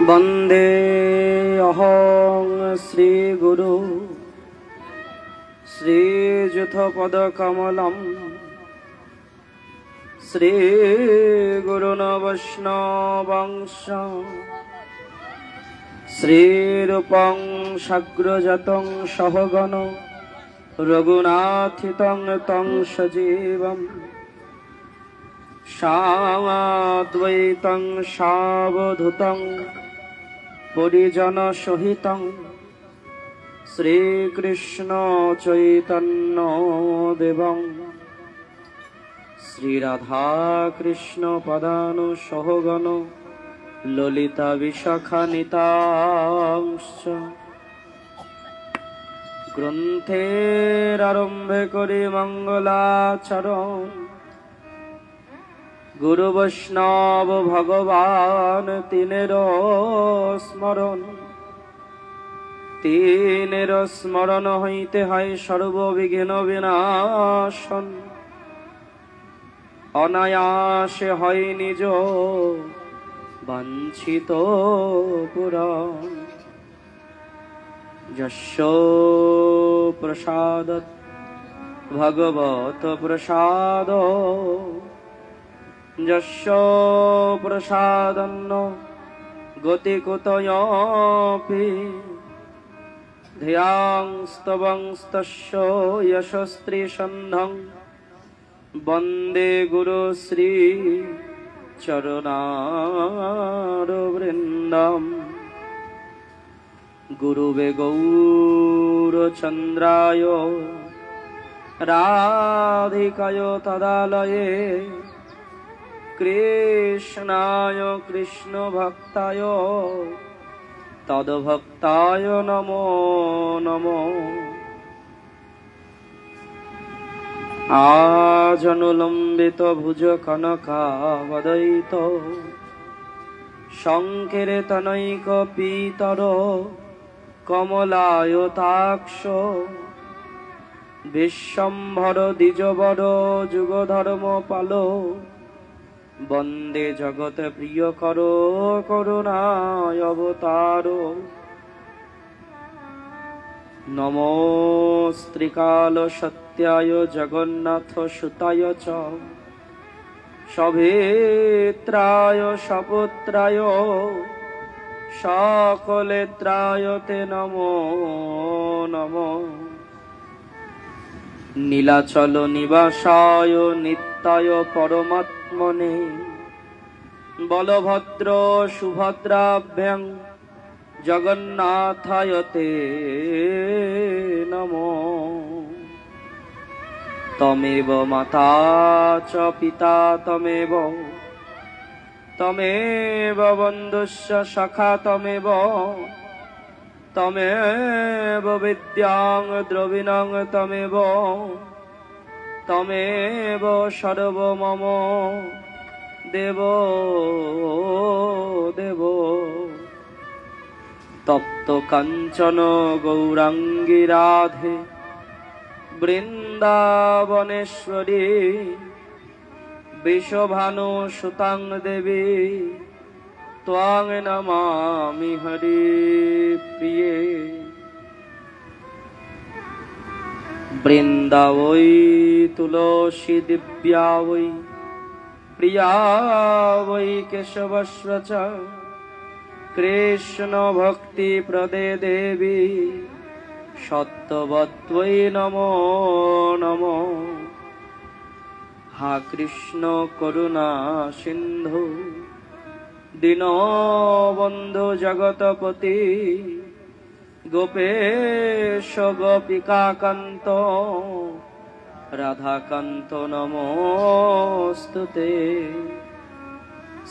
वंदे अहं श्रीगुरु श्रीयुतपदकमलं श्रीगुरुन् वैष्णवंश श्रीरूपं साग्रजातं सहगण रघुनाथितं तं सजीवं साद्वैतं सावधूतं परिजन सहितं श्रीकृष्ण चैतन्य देवं श्रीराधा कृष्ण पदानुसहगण ललिता विशाखान्वितांश्च ग्रन्थेरारम्भे करि मंगलाचरण गुरु वैष्णव भगवान तीनेर स्मरण हईते हय सर्वविघ्न विनाशन अनायासे हय निज वांछित पुराण यस्य प्रसादात् भगवत प्रसाद यस्य प्रसादन्न गतिकुतयपि धियांस्तवंस्तस्य यशस्त्रीसन्धं वन्दे गुरु श्री चरणारविन्दम् गुरुवे गौरचन्द्राय राधिकाय तदालये कृष्णाय कृष्ण भक्ताय तद्भक्ताय नमो नमो आजनुलंबित भुज कनकावदयित संकीर्तनैक पीतर कमलायताक्ष विश्वम्भर द्विजवर जुगधर्म पालो वंदे जगत प्रिय करो करुणाय अवतारो नमोस्त्रिकाल सत्याय जगन्नाथ सुताय च सभेत्राय सपुत्राय सकलेत्राय ते नमो नमो नीलाचल निवासाय नित्याय परमात्मने बलभद्र सुभद्राभ्यां जगन्नाथाय ते नमो तमेव माता च पिता तमेव बन्धुश्च सखा तमेव विद्यां द्रविणं तमेव सर्वमम देवो तप्त कांचन गौरांगी राधे वृंदावनेश्वरी विश्वभानु सुतां देवी त्वां नमामि हरिप्रिये वृंदावै तुलसी दिव्या वै प्रिया वै केशवस्व च कृष्ण भक्ति प्रदे देवी सत्वत्वै नमो नमो हा कृष्ण करुणा सिंधु दीनबंधु जगतपति गोपेश गोपिकाकान्त राधाकान्त नमोस्तुते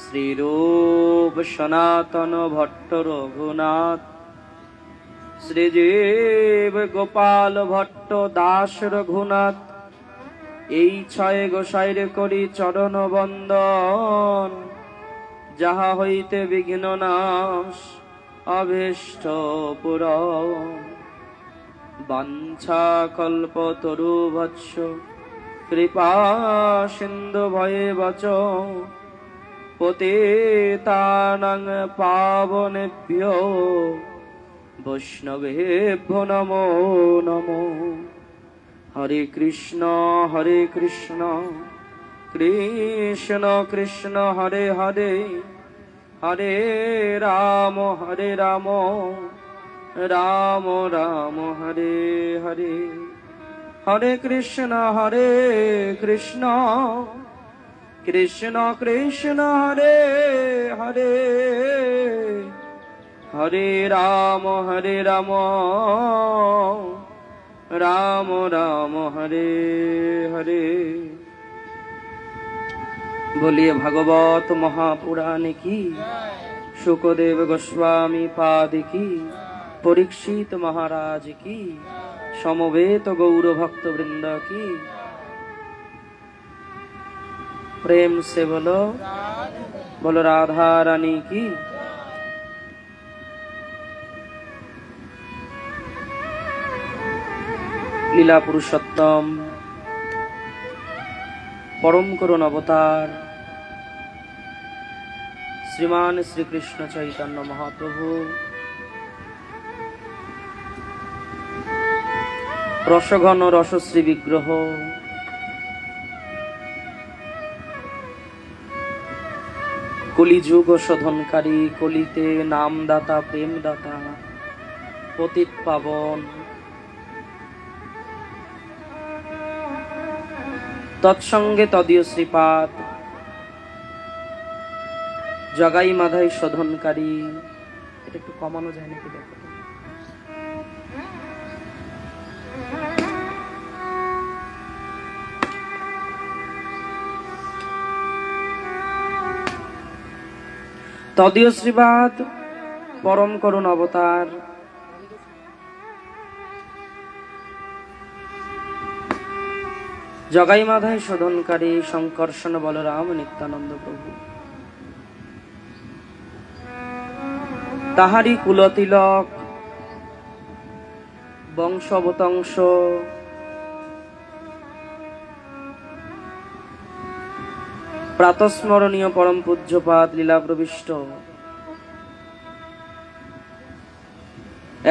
श्रीरूप सनातन भट्ट रघुनाथ श्रीजीव गोपाल भट्ट दास रघुनाथ এই ছয় গোসাইর করি চরণ বন্দন যাহা হইতে বিঘ্ন নাশ अभीष्ट पुराण वाञ्छा कल्पतरुभ्यश्च कृपा सिन्धु भयेव च পতিতানাং পাবনেভ্যো বৈষ্ণবেভ্যো নমো নমো। হরে কৃষ্ণ কৃষ্ণ কৃষ্ণ হরে হরে, হরে রাম রাম রাম হরে হরে। হরে কৃষ্ণ কৃষ্ণ কৃষ্ণ হরে হরে, হরে রাম রাম রাম হরে হরে। बोलिए भागवत महापुराण की, शुकदेव गोस्वामी पाद की, परीक्षित महाराज की, समवेत गौर भक्त वृंद की। प्रेम से बोलो बोलो राधा रानी की। लीला पुरुषोत्तम परम करुण अवतार श्रीमान श्री कृष्ण चैतन्य महाप्रभु रसघन रसश्री विग्रह कलिजुग शोधनकारी, कलिते नामदाता प्रेमदाता पतित पावन तत्संगे तदीय श्रीपाद जगाई माधाई शोधनकारी। এটা একটু কমানো যায় নাকি দেখো। तदीय श्रीपाद परम करुण अवतार जगाई माधाई शोधनकारी शंकर्षण बलराम नित्यानंद प्रभु ताहारी कुलतिलक वंशवतंश प्रातस्मरणीय परम पूज्यपाद लीला प्रविष्ट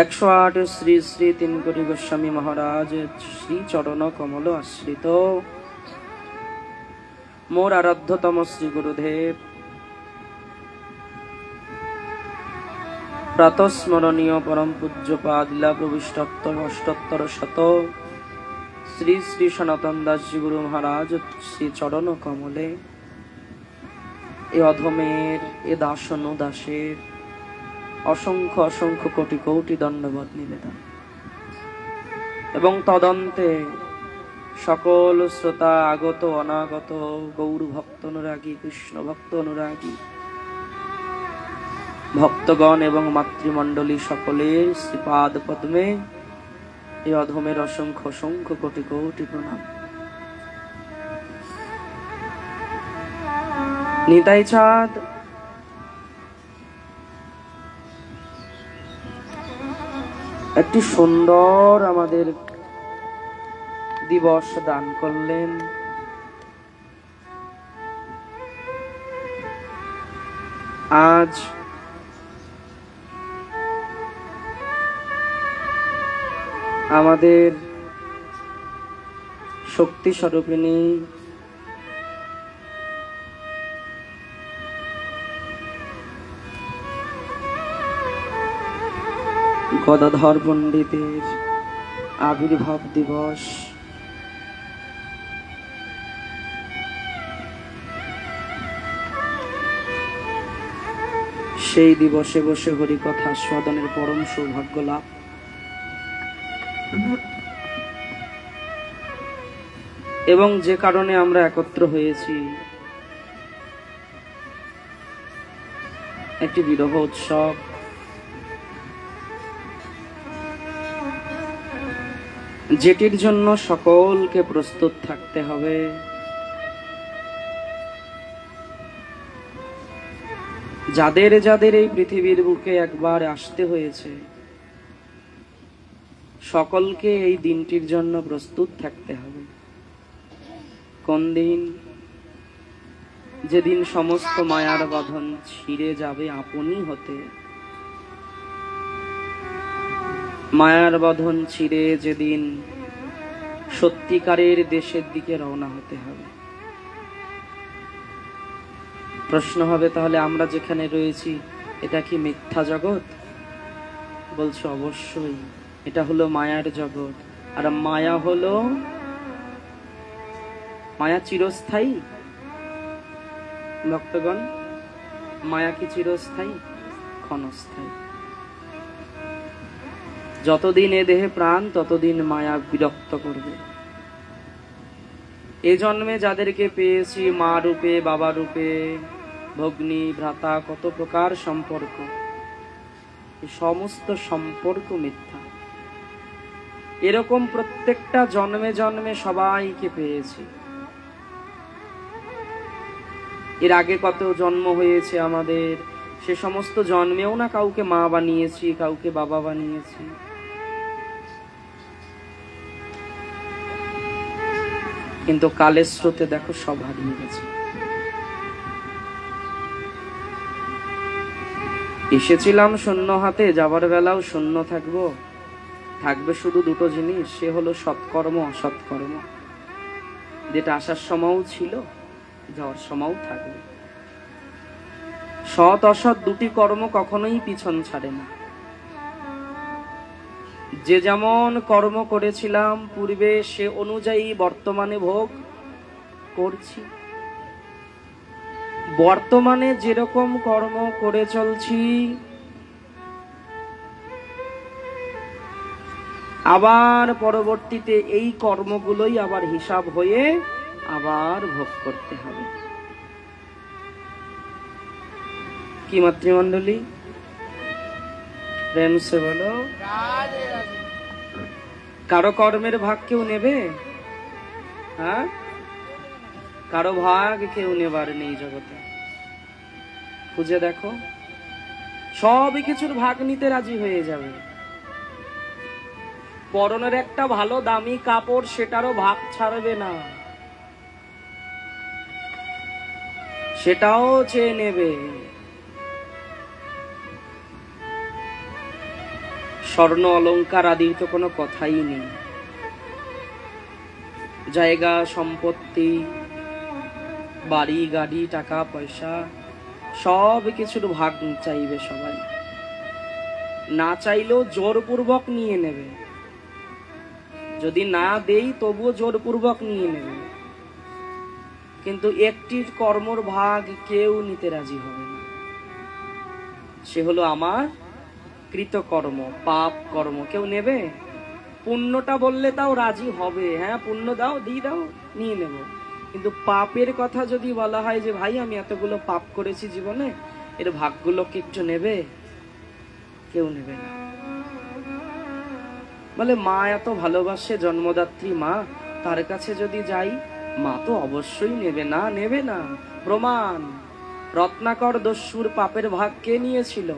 108 श्री श्री 3 कोटी गोस्वामी महाराज श्री चरण कमल आश्रित मोर आराध्यतम श्री गुरुदेव प्रातस्मरणीय परम पूज्यपाद लीला प्रविष्ट 78 शत श्री श्री सनातन दास जी गुरु महाराज श्री चरण कमले ए अधमेर ए दासन दासेर असंख्य असंख्य कोटि कोटि दंडवत निवेदन एवं तदन्ते सकल श्रोता आगत अनागत गौर भक्त अनुरागी कृष्ण भक्त अनुरागी भक्तगण एवं मातृमंडली सकलेर श्रीपाद पद्मे ए अधमेर असंख्य असंख्य कोटि कोटि प्रणाम। निताई चाँद একটি সুন্দর আমাদের দিবস দান করলেন। আজ আমাদের শক্তি স্বরূপিণী गदाधर पंडितेर आविर्भाव दिवस। সেই দিবসে বসে হরি কথা আস্বাদনের পরম সৌভাগ্য লাভ। এবং যে কারণে আমরা একত্র হয়েছি একটি বিরহ উৎসব, যেটির জন্য সকলকে প্রস্তুত থাকতে হবে। যাদের যাদের এই পৃথিবীর বুকে একবার আসতে হয়েছে সকলকে এই দিনটির জন্য প্রস্তুত থাকতে হবে। কোন দিন? যেদিন সমস্ত মায়ার বাঁধন ছিঁড়ে যাবে আপনি হতে, মায়ার বাঁধন ছিঁড়ে যেদিন সত্যিকারের দেশের দিকে রওনা হতে হবে। প্রশ্ন হবে, তাহলে আমরা যেখানে রয়েছি এটা কি মিথ্যা জগৎ? বলছো অবশ্যই, এটা হলো মায়ার জগৎ। আর মায়া হলো, মায়া চিরস্থায়ী ভক্তগণ? মায়া কি চিরস্থায়ী? ক্ষণস্থায়ী। যতদিন এ দেহে প্রাণ ততদিন মায়া বিরক্ত করবে। এ জন্মে যাদেরকে পেয়েছি মা রূপে, বাবা রূপে, ভগ্নী ভ্রাতা, কত প্রকার সম্পর্ক, সমস্ত সম্পর্ক মিথ্যা। এরকম প্রত্যেকটা জন্মে জন্মে সবাইকে পেয়েছি। এর আগে কত জন্ম হয়েছে আমাদের, সে সমস্ত জন্মেও না কাউকে মা বানিয়েছি, কাউকে বাবা বানিয়েছি। কিন্তু কালের স্রোতে দেখো সব হারিয়ে গেছে। এসেছিলাম শূন্য হাতে, যাবার বেলাও শূন্য থাকবো। থাকবে শুধু দুটো জিনিস, সে হলো সৎকর্ম অসৎকর্ম, যেটা আসার সময়ও ছিল, যাওয়ার সময়ও থাকবে। সৎ অসৎ দুটি কর্ম কখনোই পিছন ছাড়ে না। যে যেমন কর্ম করেছিলাম পূর্বে, সে অনুযায়ী বর্তমানে ভোগ করছি। বর্তমানে যেরকম কর্ম করে চলছি, আবার পরবর্তীতে এই কর্মগুলোই আবার হিসাব হয়ে আবার ভোগ করতে হবে। কি মাতৃমণ্ডলী, প্রেম সে বলো, কারো কর্মের ভাগ কেউ নেবে? হ্যাঁ, কারো ভাগ কেউ নেবার নেই জগতে। খুঁজে দেখো, সব কিছুর ভাগ নিতে রাজি হয়ে যাবে। পরনের একটা ভালো দামি কাপড়, সেটারও ভাগ ছাড়বে না, সেটাও চেয়ে নেবে। স্বর্ণ অলংকার আদির তো কোনো কথাই নেই। জায়গা সম্পত্তি, বাড়ি গাড়ি, টাকা পয়সা, সব কিছুর ভাগ চাইবে সবাই। না চাইলেও জোরপূর্বক নিয়ে নেবে। যদি না দেই তবুও জোরপূর্বক নিয়ে নেবে। কিন্তু একটির কর্মর ভাগ কেউ নিতে রাজি হবে না। সে হলো আমার কৃতকর্ম, পাপ কর্ম। কেউ নেবে? পুণ্যটা বললে তাও রাজি হবে, হ্যাঁ পুণ্য দাও, দিয়ে দাও, নিয়ে নেব। কিন্তু পাপের কথা যদি বলা হয় যে ভাই আমি এতগুলো পাপ করেছি জীবনে, এর ভাগগুলোকে একটু নেবে? কেউ নেবে না। বলে মা এত ভালোবাসে, জন্মদাত্রী মা, তার কাছে যদি যাই, মা তো অবশ্যই নেবে না। নেবে না, প্রমাণ। রত্নাকর দস্যুর পাপের ভাগ কে নিয়েছিল?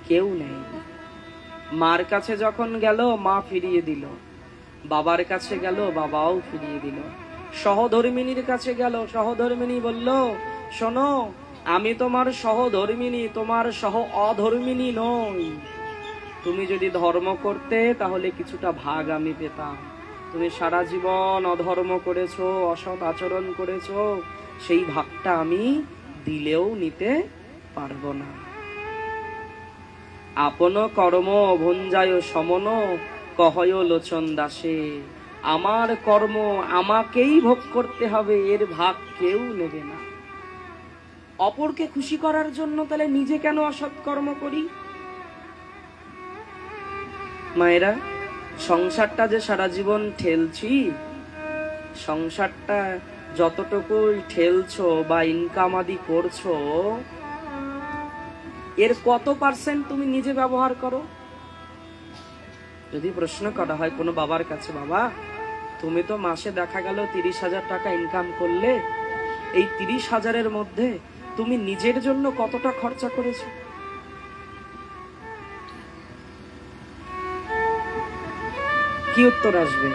কেউ নেই। মার কাছে যখন গেল, মা ফিরিয়ে দিল। বাবার কাছে গেল, বাবাও ফিরিয়ে দিল। সহধর্মিনীর কাছে গেল, সহধর্মিনী বলল, শোনো, আমি তোমার সহধর্মিনী, তোমার সহ অধর্মিনী নই। তুমি যদি ধর্ম করতে তাহলে কিছুটা ভাগ আমি পেতাম। তুমি সারা জীবন অধর্ম করেছো, অসৎ আচরণ করেছো, সেই ভাগটা আমি দিলেও নিতে পারবো না। আপন কর্ম ভঞ্জায় সমন কহয় লোচন দাসে। আমার কর্ম আমাকেই ভোগ করতে হবে, এর ভাগ কেউ নেবে না। অপরকে খুশি করার জন্য তাহলে নিজে কেন অসৎ কর্ম করি? মায়েরা, সংসারটা যে সারা জীবন ঠেলছি, সংসারটা যতটুকুই ঠেলছো বা ইনকাম আদি করছো, এর কত পার্সেন্ট তুমি নিজে ব্যবহার করো? যদি প্রশ্ন করা হয় কোনো বাবার কাছে, বাবা তুমি তো মাসে দেখা গেল 30,000 টাকা ইনকাম করলে, এই 30,000-এর মধ্যে তুমি নিজের জন্য কতটা খরচা করেছো? কি উত্তর আসবে?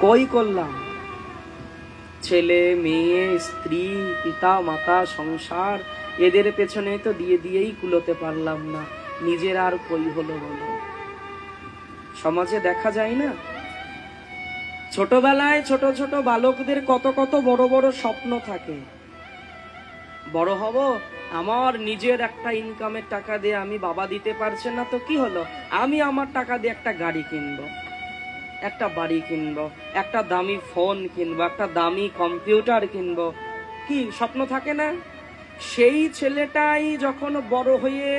কই করলাম? ছেলে মেয়ে স্ত্রী পিতা মাতা সংসার, এদের পেছনে তো দিয়ে দিয়েই কুলোতে পারলাম না, নিজের আর কই হলো বলো। সমাজে দেখা যায় না, ছোটবেলায় ছোট ছোট বালকদের কত কত বড় বড় স্বপ্ন থাকে। বড় হব, আমার নিজের একটা ইনকামের টাকা দিয়ে, আমি বাবা দিতে পারছে না তো কি হলো, আমি আমার টাকা দিয়ে একটা গাড়ি কিনবো, একটা বাড়ি কিনবো, একটা দামি ফোন কিনবো, একটা দামি কম্পিউটার কিনবো। কি স্বপ্ন থাকে না? সেই ছেলেটাই যখন বড় হয়ে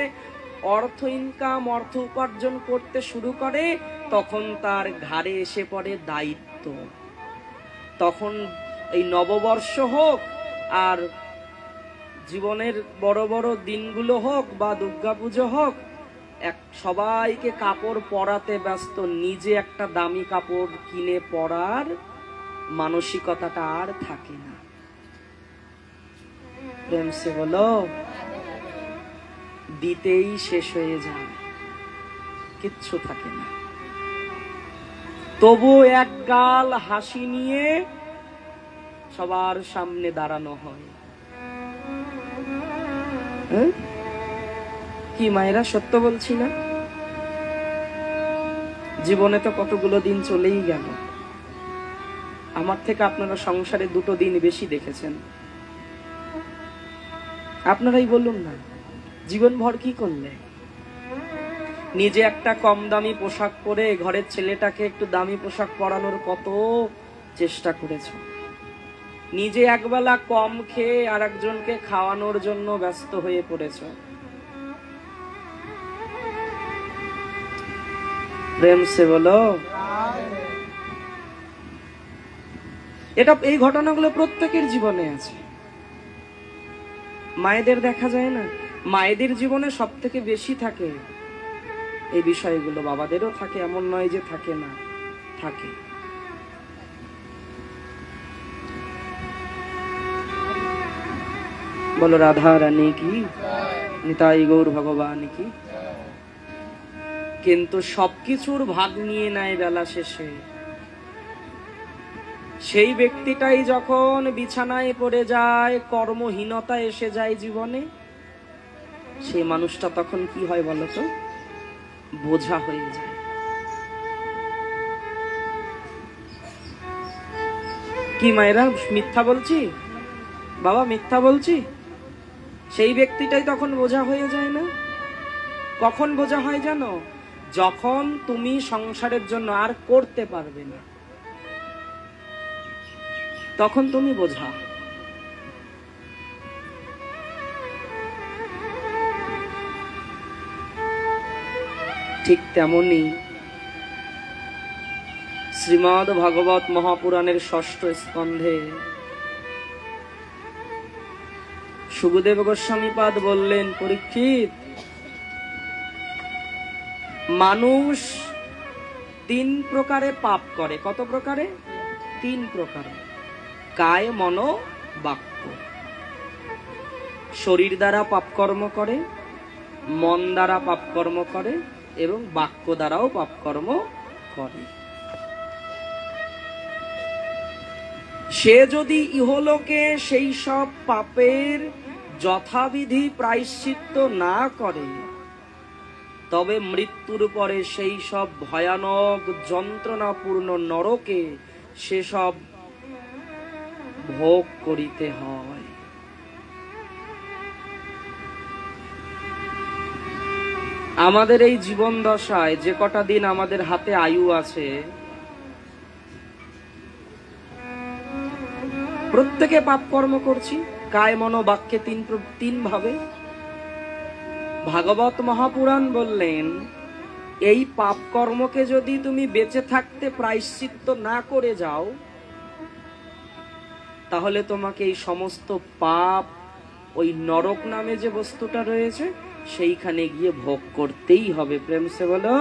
অর্থ ইনকাম, অর্থ উপার্জন করতে শুরু করে, তখন তার ঘাড়ে এসে পড়ে দায়িত্ব। তখন এই নববর্ষ হোক আর জীবনের বড় বড় দিনগুলো হোক বা দুর্গাপুজো হোক, সবাইকে কাপড় পরাতে ব্যস্ত, নিজে একটা দামি কাপড় কিনে পরার মানসিকতাটা আর থাকে না। প্রেম সে বলো, দিতেই শেষ হয়ে যায়, কিচ্ছু থাকে না। তবু এক গাল হাসি নিয়ে সবার সামনে দাঁড়ানো হয়। কি মায়েরা, সত্য বলছি না? জীবনে তো কতগুলো দিন চলেই গেল, আমার থেকে আপনারা সংসারে 2 দিন বেশি দেখেছেন। আপনারাই বলুন না, জীবন ভর কি করলে? নিজে একটা কম দামি পোশাক পরে ঘরের ছেলেটাকে একটু দামি পোশাক পরানোর কত চেষ্টা করেছ। নিজে একবেলা কম খেয়ে আর একজনকে খাওয়ানোর জন্য ব্যস্ত হয়ে পড়েছ। প্রেম সে বলো। এই ঘটনাগুলো প্রত্যেকের জীবনে আছে। মায়েদের দেখা যায় না? মায়েদের জীবনে সব থেকে বেশি থাকে এই বিষয়গুলো। বাবাদেরও থাকে, এমন নয় যে থাকে না, থাকে। বলো রাধা রানী কি, নিতাই গৌর ভগবান কি। কিন্তু সবকিছুর ভাগ নিয়ে নেয় বেলা শেষে সেই ব্যক্তিটাই যখন বিছানায় পড়ে যায়, কর্মহীনতা এসে যায় জীবনে, সেই মানুষটা তখন কি হয় বলতো? বোঝা হয়ে যায়। কি মায়েরা, মিথ্যা বলছি? বাবা মিথ্যা বলছি? সেই ব্যক্তিটাই তখন বোঝা হয়ে যায় না? কখন বোঝা হয় জানো? যখন তুমি সংসারের জন্য আর করতে পারবে না, তখন তুমি বোঝা। ঠিক তেমনি শ্রীমদ্ ভাগবত মহাপুরাণের 6ষ্ঠ স্কন্ধে সুখদেব গোস্বামীপাদ বললেন, পরীক্ষিত, মানুষ 3 প্রকারে পাপ করে। কত প্রকারে? 3 প্রকারে। কায়, মন, বাক্য। শরীর দ্বারা পাপকর্ম করে, মন দ্বারা পাপকর্ম করে এবং বাক্য দ্বারাও পাপকর্ম করে। সে যদি ইহলোকে সেই সব পাপের যথাবিধি প্রায়শ্চিত্ত না করে, তবে মৃত্যুর পরে সেই সব ভয়ানক যন্ত্রণাপূর্ণ নরকে সেসব ভোগ করিতে হয়। আমাদের এই জীবন দশায় যে কটা দিন আমাদের হাতে আয়ু আছে, প্রত্যেকে পাপ কর্ম করছি, কায় মন বাক্যে 3 ভাবে। ভাগবত মহাপুরাণ বললেন, এই পাপ কর্মকে যদি তুমি বেঁচে থাকতে প্রায়শ্চিত্ত না করে যাও, তাহলে তোমাকে এই সমস্ত পাপ ওই নরক নামে যে বস্তুটা রয়েছে সেইখানে গিয়ে ভোগ করতেই হবে। প্রেম সে বলো,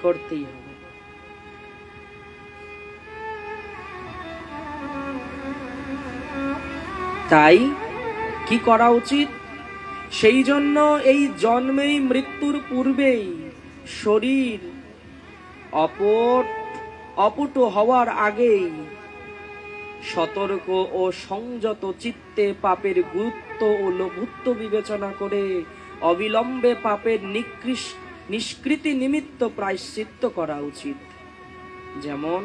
করতেই হবে। তাই কি করা উচিত? সেই জন্য এই জন্মেই মৃত্যুর পূর্বেই শরীর অপট হওয়ার আগেই সতর্ক ও সংযত চিত্তে পাপের গুরুত্ব ও লঘুত্ব বিবেচনা করে অবিলম্বে পাপের নিষ্কৃতি নিমিত্ত প্রায়শ্চিত্ত করা উচিত। যেমন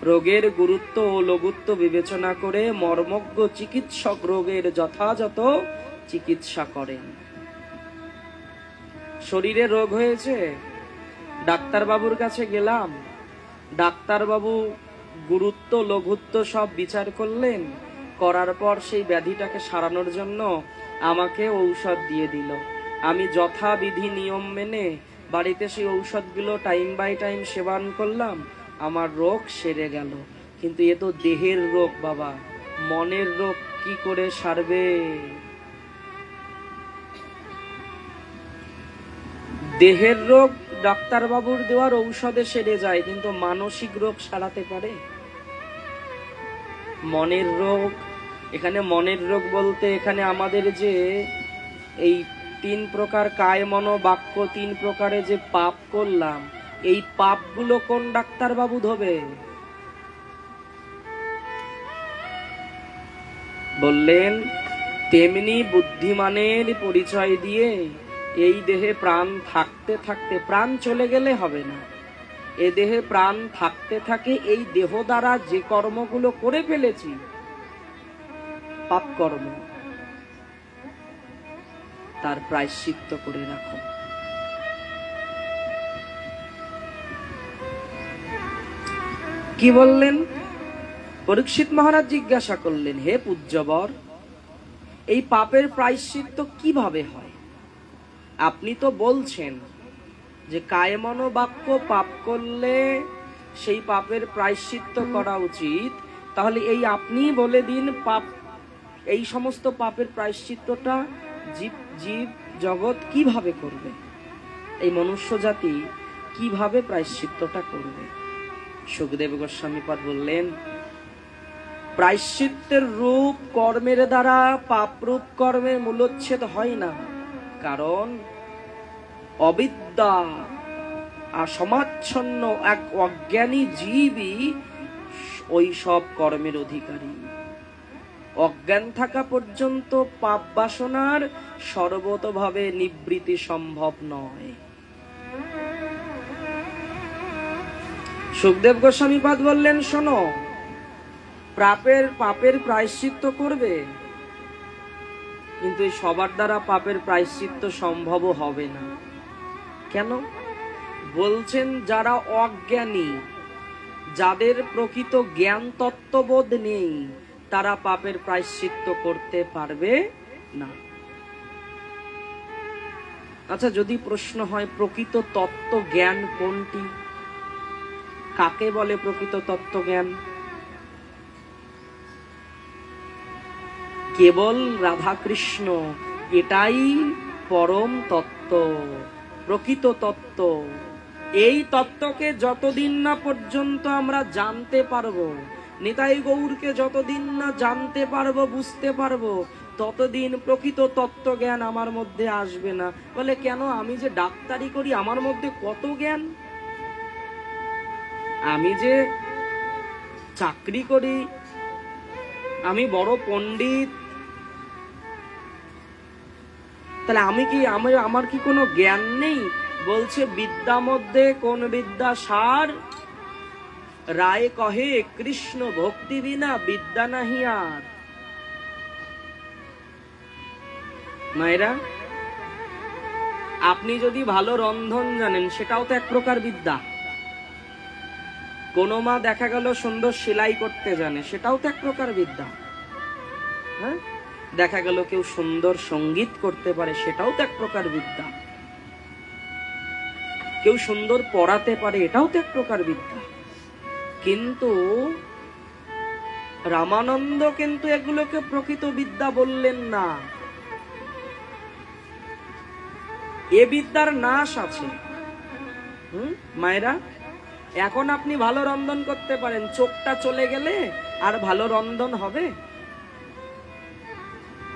রোগের গুরুত্ব ও লঘুত্ব বিবেচনা করে মর্মজ্ঞ চিকিৎসক রোগের যথাযথ চিকিৎসা করেন। শরীরে রোগ হয়েছে, ডাক্তারবাবুর কাছে গেলাম, ডাক্তারবাবু গুরুত্ব লঘুত্ব সব বিচার করলেন, করার পর সেই ব্যাধিটাকে সারানোর জন্য আমাকে ঔষধ দিয়ে দিল। আমি যথাবিধি নিয়ম মেনে বাড়িতে সেই ঔষধগুলো টাইম বাই টাইম সেবন করলাম, আমার রোগ সেরে গেল। কিন্তু এ তো দেহের রোগ বাবা, মনের রোগ কি করে সারবে? দেহের রোগ ডাক্তারবাবুর দেওয়ার ঔষধে সেরে যায়, কিন্তু মানসিক রোগ সারাতে পারে? মনের রোগ, এখানে মনের রোগ বলতে এখানে আমাদের যে এই 3 প্রকার কায় মন বাক্য 3 প্রকারে যে পাপ করলাম, এই পাপগুলো কোন ডাক্তারবাবু ধোবে? বললেন তেমনি বুদ্ধিমানের পরিচয় দিয়ে এই দেহে প্রাণ থাকতে থাকতে, প্রাণ চলে গেলে হবে না, এ দেহে প্রাণ থাকতে থাকে এই দেহ দ্বারা যে কর্মগুলো করে ফেলেছি পাপ কর্ম, তার প্রায়শ্চিত্ত করে রাখো। কি বললেন? পরীক্ষিত মহারাজ জিজ্ঞাসা করলেন, হে পূজ্যবর, এই পাপের প্রায়শ্চিত্ত কিভাবে হয়? আপনি তো বলছেন যে কায় মন বাক্য পাপ করলে সেই পাপের প্রায়শ্চিত্ত করা উচিত, তাহলে এই আপনি বলে দিন পাপ, এই সমস্ত পাপের প্রায়শ্চিত্তটা জীব জগৎ কিভাবে করবে, এই মনুষ্য জাতি কিভাবে প্রায়শ্চিত্তটা করবে? সুখদেব গোস্বামীপাদ বললেন, প্রায়শ্চিত্তের রূপ কর্মের দ্বারা পাপরূপ কর্মের মূলোচ্ছেদ হয় না, কারণ অবিদ্যা আর সমাচ্ছন্ন এক অজ্ঞানী জীবই ওই সব কর্মের অধিকারী। অজ্ঞান থাকা পর্যন্ত পাপ বাসনার সর্বতভাবে নিবৃত্তি সম্ভব নয়। সুখদেব গোস্বামীপাদ বললেন, শোনো, পাপের প্রায়শ্চিত্ত করবে, কিন্তু সবার দ্বারা পাপের প্রায়শ্চিত্ত সম্ভব হবে না। কেন? বলছেন যারা অজ্ঞানী, যাদের প্রকৃত জ্ঞান তত্ত্ববোধ নেই, তারা পাপের প্রায়শ্চিত্ত করতে পারবে না। আচ্ছা, যদি প্রশ্ন হয় প্রকৃত তত্ত্ব জ্ঞান কোনটি, কাকে বলে প্রকৃত তত্ত্ব জ্ঞান? কেবল রাধা কৃষ্ণ, এটাই পরম তত্ত্ব, প্রকৃত তত্ত্ব। এই তত্ত্বকে যতদিন না পর্যন্ত আমরা জানতে পারবো, নিতাই গৌরকে যতদিন না জানতে পারবো, বুঝতে পারবো, ততদিন প্রকৃত তত্ত্ব জ্ঞান আমার মধ্যে আসবে না। বলে কেন? আমি যে ডাক্তারি করি, আমার মধ্যে কত জ্ঞান, আমি যে চাকরি করি, আমি বড় পণ্ডিত, তাহলে আমার কি কোনো জ্ঞান নেই? বলছে বিদ্যা মধ্যে কোন বিদ্যা সার, রায় কহে কৃষ্ণ ভক্তি বিনা বিদ্যা নাহি আর। মায়েরা, আপনি যদি ভালো রন্ধন জানেন, সেটাও তো এক প্রকার বিদ্যা। কোন মা দেখা গেল সুন্দর সেলাই করতে জানে, সেটাও তো এক প্রকার বিদ্যা। হ্যাঁ, দেখা গেল কেউ সুন্দর সঙ্গীত করতে পারে, সেটাও তো এক প্রকার বিদ্যা। কেউ সুন্দর পড়াতে পারে, এটাও তো এক প্রকার বিদ্যা। কিন্তু রামানন্দ কিন্তু এগুলোকে প্রকৃত বিদ্যা বললেন না। এ বিদ্যার নাশ আছে। মায়েরা, এখন আপনি ভালো রন্ধন করতে পারেন, চোখটা চলে গেলে আর ভালো রন্ধন হবে?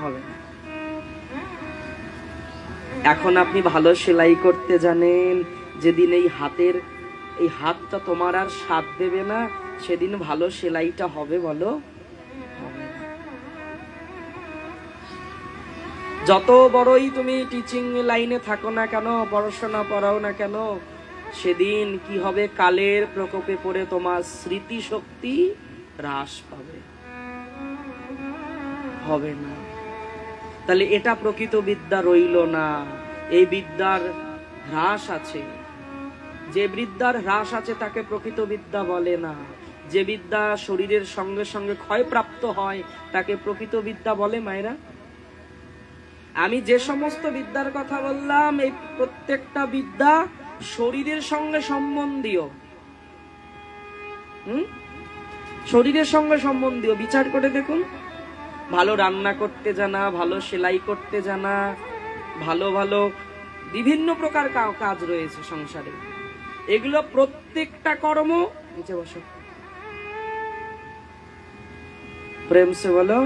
হবে না। এখন আপনি ভালো সেলাই করতে জানেন, যেদিন এই হাতটা তোমার আর স্বাদ দেবে না, সেদিন ভালো সেলাইটা হবে বলো? হবে না। যত বড়ই তুমি টিচিং লাইনে থাকো না কেন, পড়াশোনা পড়াও না কেন, সেদিন কি হবে? কালের প্রকোপে পড়ে তোমার স্মৃতিশক্তি হ্রাস পাবে, হবে না। তাহলে এটা প্রকৃত বিদ্যা রইল না, এই বিদ্যার হ্রাস আছে। যে বিদ্যার হ্রাস আছে তাকে প্রকৃত বিদ্যা বলে না। যে বিদ্যা শরীরের সঙ্গে সঙ্গে ক্ষয়প্রাপ্ত হয় তাকে প্রকৃত বিদ্যা বলে। মায়েরা, আমি যে সমস্ত বিদ্যার কথা বললাম, এই প্রত্যেকটা বিদ্যা শরীরের সঙ্গে সম্বন্ধীয়। শরীরের সঙ্গে সম্বন্ধীয়। বিচার করে দেখুন, ভালো রান্না করতে জানা, ভালো সেলাই করতে জানা, ভালো ভালো বিভিন্ন প্রকার কাজ রয়েছে সংসারে, এগুলো প্রত্যেকটা কর্ম, নিচে বসো, প্রেম সে বলো,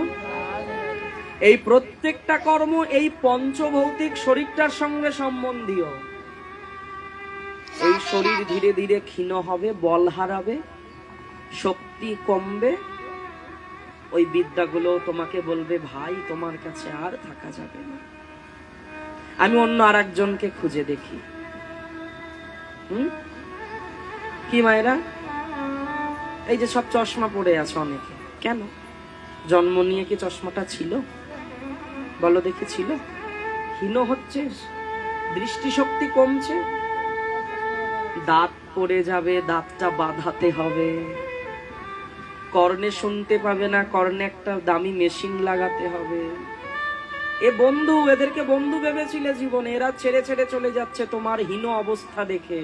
এই প্রত্যেকটা কর্ম এই পঞ্চভৌতিক শরীরটার সঙ্গে সম্বন্ধীয়। এই শরীর ধীরে ধীরে ক্ষীণ হবে, বল হারাবে, শক্তি কমবে, ওই বিদ্যাগুলো তোমাকে বলবে ভাই তোমার কাছে আর থাকা যাবে না, আমি অন্য আর একজনকে খুঁজে দেখি। কি মায়েরা, এই যে সব চশমা পড়ে আছে অনেকে, কেন? জন্ম নিয়ে কি চশমাটা ছিল? বলো দেখি, ছিল? ক্ষীণ হচ্ছে, দৃষ্টিশক্তি কমছে, দাঁত পড়ে যাবে, দাঁতটা বাঁধাতে হবে, কর্ণে শুনতে পাবে না, কর্ণে একটা দামি মেশিন লাগাতে হবে। এ বন্ধু, এদেরকে বন্ধু ভেবেছিলে জীবনে, এরা ছেড়ে ছেড়ে চলে যাচ্ছে তোমার হীন অবস্থা দেখে।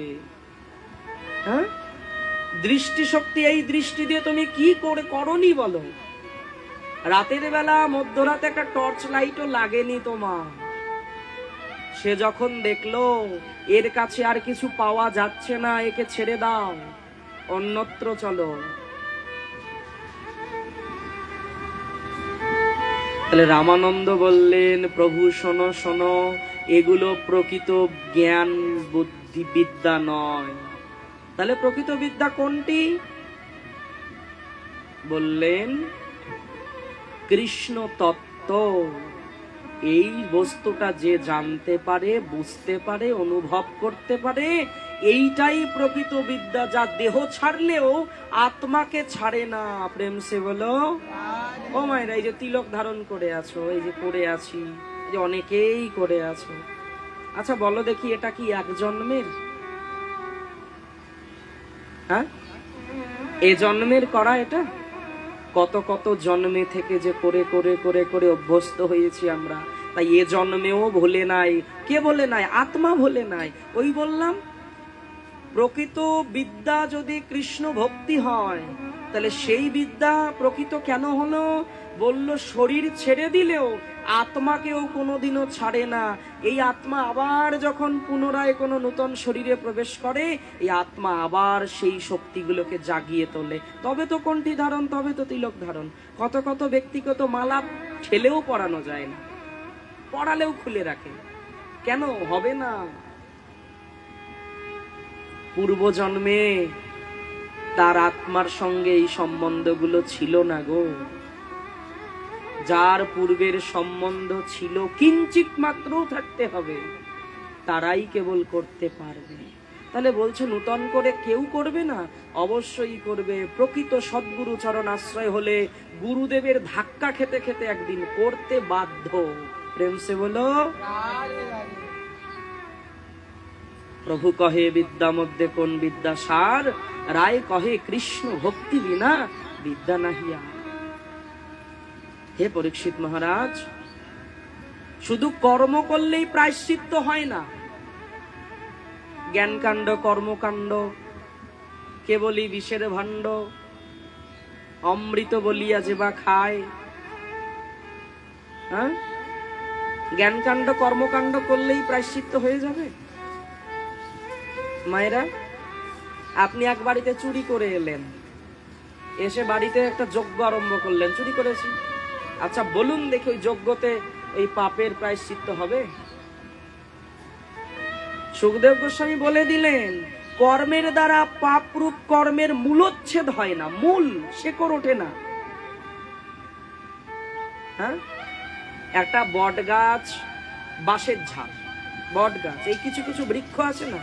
হ্যাঁ, দৃষ্টিশক্তি, এই দৃষ্টি দিয়ে তুমি কি করে করনি বলো? রাতের বেলা মধ্যরাতে একটা টর্চ লাইটও লাগেনি তোমার। সে যখন দেখলো এর কাছে আর কিছু পাওয়া যাচ্ছে না, একে ছেড়ে দাও, অন্যত্র চলো। তাহলে রামানন্দ বললেন, প্রভু শোনো শোনো, এগুলো প্রকৃত জ্ঞান বুদ্ধি বিদ্যা নয়। তাহলে প্রকৃত বিদ্যা কোনটি? বললেন কৃষ্ণ তত্ত্ব। এই বস্তুটা যে জানতে পারে, বুঝতে পারে, অনুভব করতে পারে, এইটাই প্রকৃত বিদ্যা, যা দেহ ছাড়লেও আত্মাকে ছাড়ে না। প্রেম সে বলো। ও মায়েরা, এই যে তিলক ধারণ করে আছো, এই যে করে আছি, এই যে অনেকেই করে আছো, আচ্ছা বলো দেখি, এটা কি এক জন্মের? হ্যাঁ, এ জন্মের করা এটা? কত কত জন্মে থেকে যে করে করে করে করে অভ্যস্ত হয়েছি আমরা, তাই এ জন্মেও ভুলে নাই। কে বলে নাই? আত্মা ভুলে নাই। ওই বললাম, প্রকৃত বিদ্যা যদি কৃষ্ণ ভক্তি হয়, তাহলে সেই বিদ্যা প্রকৃত কেন হলো? বলল শরীর ছেড়ে দিলেও আত্মাকেও কোনোদিনও ছাড়ে না। এই আত্মা আবার যখন পুনরায় কোনো নতুন শরীরে প্রবেশ করে, এই আত্মা আবার সেই শক্তিগুলোকে জাগিয়ে তোলে। তবে তো কণ্ঠী ধারণ, তবে তো তিলক ধারণ। কত কত ব্যক্তিগত মালা ঠেলেও পরানো যায় না, পড়ালেও খুলে রাখে, কেন হবে না? পূর্ব জন্মে তার আত্মার সঙ্গে এই সম্বন্ধগুলো ছিল না গো। যার পূর্বের সম্বন্ধ ছিল, কিঞ্চিত মাত্র থাকতে হবে, তারাই কেবল করতে পারবে। তাহলে বলছে নূতন করে কেউ করবে না? অবশ্যই করবে। প্রকৃত সদ্গুরু চরণ আশ্রয় হলে গুরুদেবের ধাক্কা খেতে খেতে একদিন করতে বাধ্য। প্রেম সে বলো। প্রভু কহে বিদ্যা মধ্যে কোন বিদ্যা সার, রায় কহে কৃষ্ণ ভক্তি বিনা বিদ্যা নাহিয়া। হে পরীক্ষিত মহারাজ, শুধু কর্ম করলেই প্রায়শ্চিত্ত হয় না। জ্ঞানকাণ্ড, কর্মকাণ্ড, কেবলই বিষের ভাণ্ড, অমৃত বলিয়া যে বা খায়। হ্যাঁ, জ্ঞানকাণ্ড কর্মকাণ্ড করলেই প্রায়শ্চিত্ত হয়ে যাবে? মায়েরা, আপনি এক বাড়িতে চুরি করে এলেন, এসে বাড়িতে একটা যজ্ঞ আরম্ভ করলেন, চুরি করেছি। আচ্ছা বলুন দেখি, ওই যজ্ঞতে এই পাপের প্রায়শ্চিত্ত হবে? সুখদেব গোস্বামী বলে দিলেন, কর্মের দ্বারা পাপরূপ কর্মের মূলোচ্ছেদ হয় না, মূল শেকড় ওঠে না। হ্যাঁ, একটা বট গাছ, বাঁশের ঝাড়, বট গাছ, এই কিছু কিছু বৃক্ষ আছে না,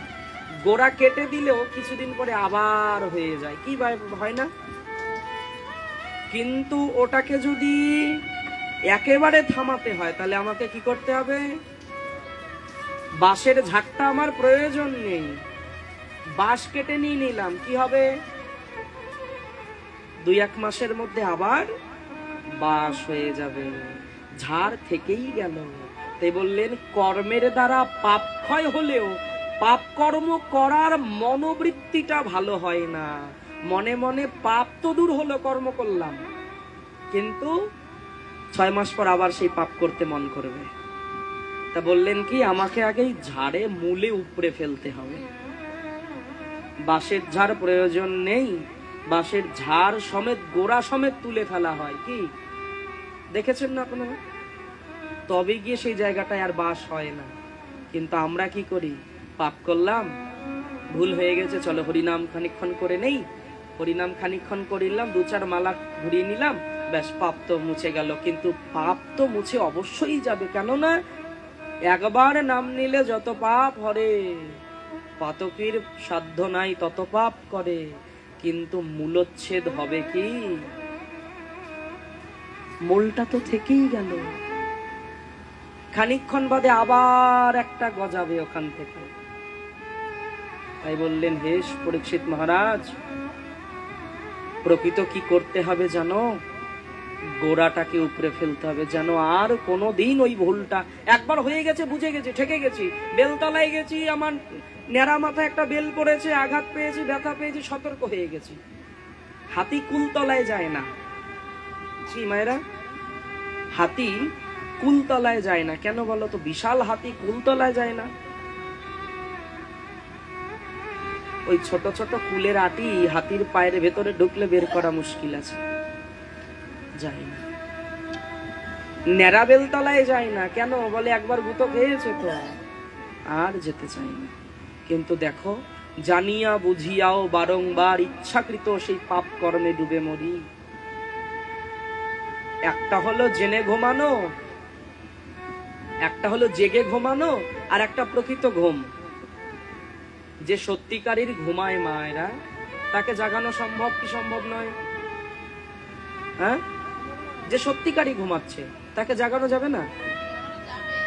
গোড়া কেটে দিলেও কিছুদিন পরে আবার হয়ে যায়, কি হয় না? কিন্তু ওটাকে যদি একেবারে থামাতে হয় তাহলে আমাকে কি করতে হবে? বাঁশের ঝাড়টা আমার প্রয়োজন নেই, বাঁশ কেটে নিয়ে নিলাম, কি হবে? 2-1 মাসের মধ্যে আবার বাঁশ হয়ে যাবে, ঝাড় থেকেই গেল। তাই বললেন কর্মের দ্বারা পাপ ক্ষয় হলেও পাপ কর্ম করার মনোবৃত্তিটা ভালো হয় না। মনে মনে পাপ তো দূর হলো, কর্ম করলাম, কিন্তু 6 মাস পর আবার সেই পাপ করতে মন করবে। তা বললেন কি, আমাকে আগেই ঝাড়ে মূলে উপড়ে ফেলতে হবে। বাঁশের ঝাড় প্রয়োজন নেই, বাঁশের ঝাড় সমেত গোড়া সমেত তুলে ফেলা হয়, কি দেখেছেন না আপনারা? তবে গিয়ে সেই জায়গাটায় আর বাস হয় না। কিন্তু আমরা কি করি? পাপ করলাম, ভুল হয়ে গেছে, চলো হরিনাম খানিকক্ষণ করে নেই, হরিনাম খানিকক্ষণ করিলাম, 2-4 মালা ঘুরিয়ে নিলাম, ব্যাস পাপ তো মুছে গেল। কিন্তু পাপ তো মুছে অবশ্যই যাবে, কেননা একবার নাম নিলে যত পাপ হরে, পাতকীর সাধ্য নাই তত পাপ করে। কিন্তু মূলোচ্ছেদ হবে কি? মূলটা তো থেকেই গেল, খানিকক্ষণ বাদে আবার একটা গজাবে ওখান থেকে। তাই বললেন, হে পরীক্ষিত মহারাজ, প্রকৃত কি করতে হবে জানো? গোড়াটাকে উপরে ফেলতে হবে, যেন আর কোনোদিন ওই ভুলটা, একবার হয়ে গেছে, বুঝে গেছি, ঠেকে গেছি, বেলতলায় গেছি, আমার নেড়া মাথায় একটা বেল পড়েছে, আঘাত পেয়েছি, ব্যথা পেয়েছি, সতর্ক হয়ে গেছি। হাতি কুলতলায় যায় না, মায়েরা, হাতি কুলতলায় যায় না কেন বলো তো? বিশাল হাতি কুলতলায় যায় না। ওই ছোট ছোট কুলের আটি হাতির পায়ের ভেতরে ঢুকলে বের করা মুশকিল আছে, যায় না। নেড়া বেলতলায় যায় না কেন বলে? একবার গুঁতো খেয়েছে তো, আর যেতে চায় না। কিন্তু দেখো, জানিয়া বুঝিয়াও বারংবার ইচ্ছাকৃত সেই পাপ কর্মে ডুবে মরি। একটা হলো জেনে ঘুমানো, একটা হলো জেগে ঘুমানো, আর একটা প্রকৃত ঘুম। যে সত্যিকারীর ঘুমায় মায়েরা, তাকে জাগানো সম্ভব কি সম্ভব নয়? হ্যাঁ, যে সত্যিকারী ঘুমাচ্ছে তাকে জাগানো যাবে না?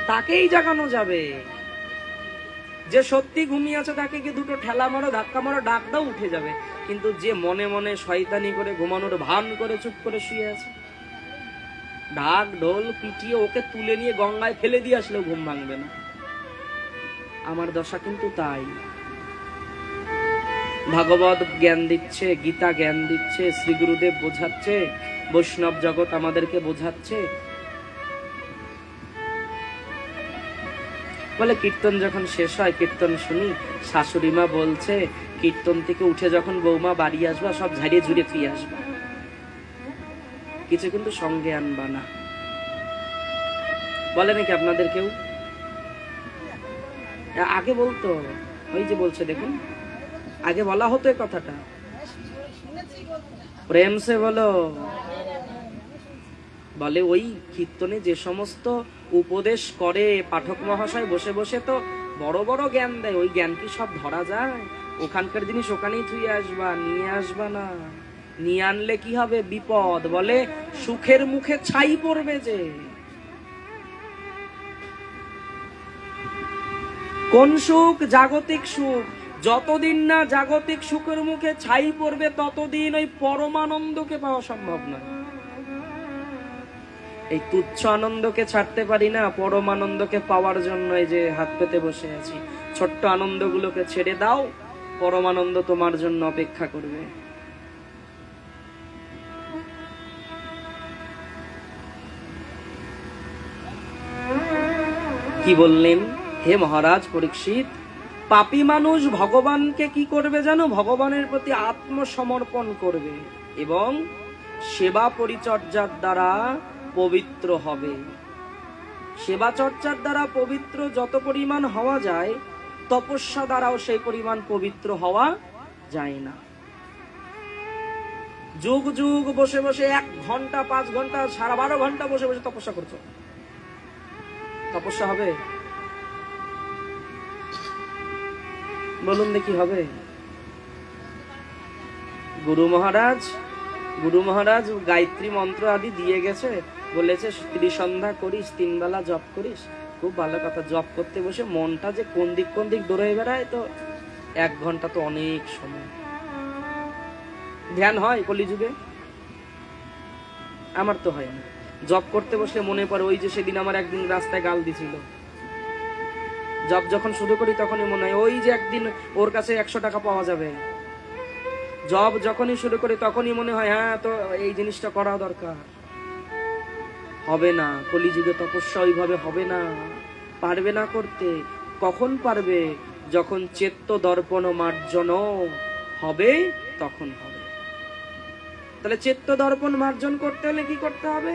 তাকেই জাগানো যাবে। যে সত্যি ঘুমিয়ে আছে তাকে কি দুটো ঠেলা মারো, ধাক্কা মারো, ডাক দাও, উঠে যাবে। কিন্তু যে মনে মনে শয়তানি করে ঘুমানোর ভান করে চুপ করে শুয়ে আছে, ঢাক ঢোল পিটিয়ে ওকে তুলে নিয়ে গঙ্গায় ফেলে দিয়ে আসলেও ঘুম ভাঙবে না। আমার দশা কিন্তু তাই। ভাগবত জ্ঞান দিচ্ছে, গীতা জ্ঞান দিচ্ছে, শ্রী গুরুদেব বোঝাচ্ছে, বৈষ্ণব জগৎ আমাদেরকে বোঝাচ্ছে, বলে কীর্তন যখন শেষ হয়, কীর্তন শুনি, শাশুড়ি মা বলছে কীর্তন থেকে উঠে যখন বৌমা বাড়ি আসবা সব ঝাড়িয়ে ঝুড়িয়ে ফিরে আসবা, কিছু কিন্তু সঙ্গে আনবা না। বলে নাকি আপনাদের কেউ? আগে বলতো, ওই যে বলছে দেখুন, আগে বলা হতো এই কথাটা, প্রেম সে বলো। বলে ওই কীর্তনে যে সমস্ত উপদেশ করে পাঠক মহাশয় বসে বসে তো বড় বড় জ্ঞান দেয়, ওই জ্ঞান কি সব ধরা যায়? ওখানকার জিনিস ওখানেই থুয়ে আসবা, নিয়ে আসবা না। নিয়ে আনলে কি হবে? বিপদ। বলে সুখের মুখে ছাই পড়বে। যে কোন সুখ? জাগতিক সুখ। যতদিন না জাগতিক সুখের মুখে ছাই পড়বে ততদিন ওই পরমানন্দকে পাওয়া সম্ভব নয়। এই তুচ্ছ আনন্দকে ছাড়তে পারি না, পরমানন্দকে পাওয়ার জন্য এই যে হাত পেতে বসে আছি। ছোট্ট আনন্দগুলোকে ছেড়ে দাও, পরমানন্দ তোমার জন্য অপেক্ষা করবে। কি বললেন? হে মহারাজ পরীক্ষিত, পাপী মানুষ ভগবানকে কি করবে জানো? ভগবানের প্রতি আত্মসমর্পণ করবে এবং সেবা পরিচর্যার দ্বারা পবিত্র হবে। সেবা চর্চার দ্বারা পবিত্র যত পরিমাণ হওয়া যায় তপস্যা দ্বারাও সেই পরিমাণ পবিত্র হওয়া যায় না। যুগ যুগ বসে বসে 1 ঘন্টা 5 ঘন্টা 12.5 ঘন্টা বসে বসে তপস্যা করছো, তপস্যা হবে? বলুন দেখি হবে? গুরু মহারাজ গায়ত্রী মন্ত্র আদি দিয়ে গেছে, বলেছে ত্রিসন্ধ্যা করিস, 3 বেলা জপ করিস। খুব ভালো কথা। জপ করতে বসে মনটা যে কোন দিক দৌড়ে বেড়ায়, তো 1 ঘন্টা তো অনেক সময়। ধ্যান হয় কলিযুগে? আমার তো হয় না। জপ করতে বসলে মনে পড়ে ওই যে সেদিন আমার একদিন রাস্তায় গাল দিছিল। জব যখন শুরু করি তখনই মনে হয় ওই যে একদিন ওর কাছে 100 টাকা পাওয়া যাবে। জব যখনই শুরু করি তখনই মনে হয় হ্যাঁ, তো এই জিনিসটা করা দরকার। হবে না, কলিযুগে তপস্যা ওইভাবে হবে না, পারবে না করতে। কখন পারবে? যখন চেত্ত দর্পণ মার্জন হবে, তখন হবে। তাহলে চেত্ত দর্পণ মার্জন করতে হলে কি করতে হবে?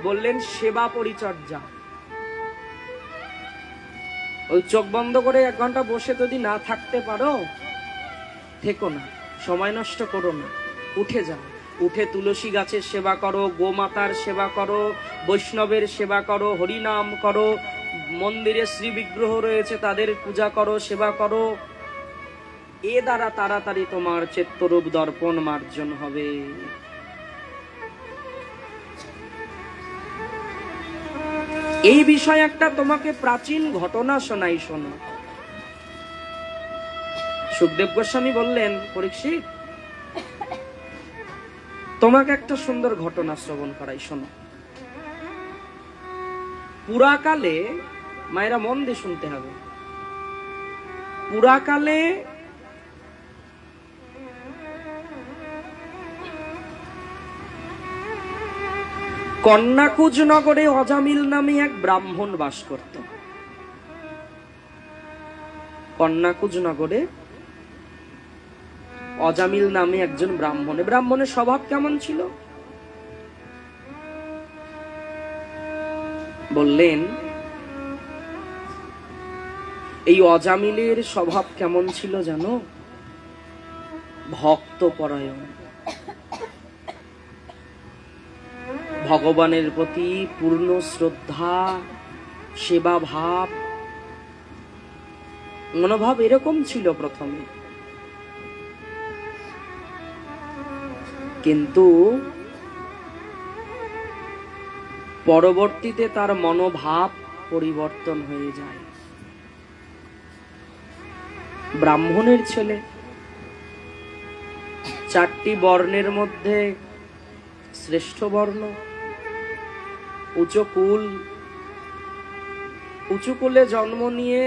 বললেন সেবা পরিচর্যা। ওই চোখ বন্ধ করে 1 ঘন্টা বসে যদি না থাকতে পারো, থেকো না, সময় নষ্ট করো না, উঠে যাও। উঠে তুলসী গাছের সেবা করো, গোমাতার সেবা করো, বৈষ্ণবের সেবা করো, হরিনাম করো, মন্দিরে শ্রী বিগ্রহ রয়েছে তাদের পূজা করো, সেবা করো। এ দ্বারা তাড়াতাড়ি তোমার চেত্তরূপ দর্পণ মার্জন হবে। এই বিষয়ে একটা তোমাকে প্রাচীন ঘটনা শোনাই, শোনো। সুখদেব গোস্বামী বললেন, পরীক্ষিত তোমাকে একটা সুন্দর ঘটনা শ্রবণ করাই, শোনো। পুরাকালে, মায়েরা মন দিয়ে শুনতে হবে, পুরাকালে কন্যাকুজ নগরে অজামিল নামে এক ব্রাহ্মণ বাস করত। কন্যাকুজ নগরে অজামিল নামে একজন ব্রাহ্মণ। ব্রাহ্মণের স্বভাব কেমন ছিল? বললেন, এই অজামিলের স্বভাব কেমন ছিল জানো? ভক্তপরায়ণ, ভগবানের প্রতি পূর্ণ শ্রদ্ধা, সেবা ভাব, মনোভাব এরকম ছিল প্রথমে। কিন্তু পরবর্তীতে তার মনোভাব পরিবর্তন হয়ে যায়। ব্রাহ্মণের ছেলে, 4টি বর্ণের মধ্যে শ্রেষ্ঠ বর্ণ, উচ্চ কুল, উঁচু কুলে জন্ম নিয়ে